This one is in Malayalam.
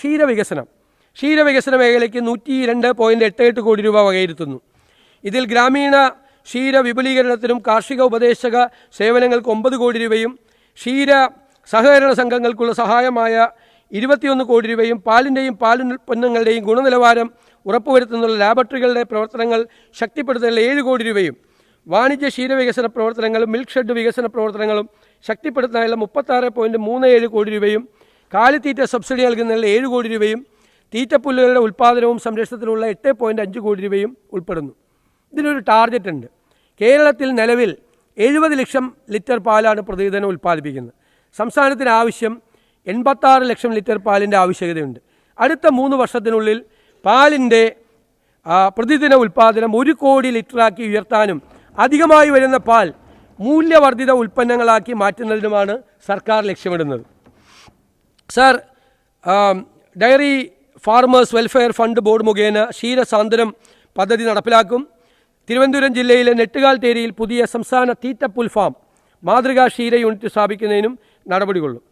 ക്ഷീരവികസന മേഖലയ്ക്ക് 102.88 കോടി രൂപ വകയിരുത്തുന്നു. ഇതിൽ ഗ്രാമീണ ക്ഷീര വിപുലീകരണത്തിനും കാർഷിക ഉപദേശക സേവനങ്ങൾക്ക് 9 കോടി രൂപയും ക്ഷീര സഹകരണ സംഘങ്ങൾക്കുള്ള സഹായമായ 21 കോടി രൂപയും പാലിൻ്റെയും പാലുൽപ്പന്നങ്ങളുടെയും ഗുണനിലവാരം ഉറപ്പുവരുത്തുന്നുള്ള ലാബറട്ടറികളുടെ പ്രവർത്തനങ്ങൾ ശക്തിപ്പെടുത്തുന്നതിൽ 7 കോടി രൂപയും വാണിജ്യ ക്ഷീരവികസന പ്രവർത്തനങ്ങളും മിൽക്ക് ഷെഡ് വികസന പ്രവർത്തനങ്ങളും ശക്തിപ്പെടുത്തുന്നതിനുള്ള 36.37 കോടി രൂപയും കാലിത്തീറ്റ സബ്സിഡി നൽകുന്നതിൽ 7 കോടി രൂപയും തീറ്റപ്പുല്ലുകളുടെ ഉൽപ്പാദനവും സംരക്ഷണത്തിനുള്ള 8.5 കോടി രൂപയും ഉൾപ്പെടുന്നു. ഇതിനൊരു ടാർഗറ്റ് ഉണ്ട്. കേരളത്തിൽ നിലവിൽ 70 ലക്ഷം ലിറ്റർ പാലാണ് പ്രതിദിനം ഉൽപ്പാദിപ്പിക്കുന്നത്. സംസ്ഥാനത്തിന് ആവശ്യം 86 ലക്ഷം ലിറ്റർ പാലിൻ്റെ ആവശ്യകതയുണ്ട്. അടുത്ത 3 വർഷത്തിനുള്ളിൽ പാലിൻ്റെ പ്രതിദിന ഉൽപ്പാദനം 1 കോടി ലിറ്ററാക്കി ഉയർത്താനും അധികമായി വരുന്ന പാൽ മൂല്യവർദ്ധിത ഉൽപ്പന്നങ്ങളാക്കി മാറ്റുന്നതിനുമാണ് സർക്കാർ ലക്ഷ്യമിടുന്നത്. Sir, diary farmers welfare fund board മുഖേന ക്ഷീരസാന്ത്വനം പദ്ധതി നടപ്പിലാക്കും. തിരുവനന്തപുരം ജില്ലയിലെ നെട്ടുകാൽ തേരിയിൽ പുതിയ സംസ്ഥാന തീറ്റപ്പുൽ ഫാം മാതൃകാ ക്ഷീര യൂണിറ്റ് സ്ഥാപിക്കുന്നതിനും നടപടി കൊള്ളും.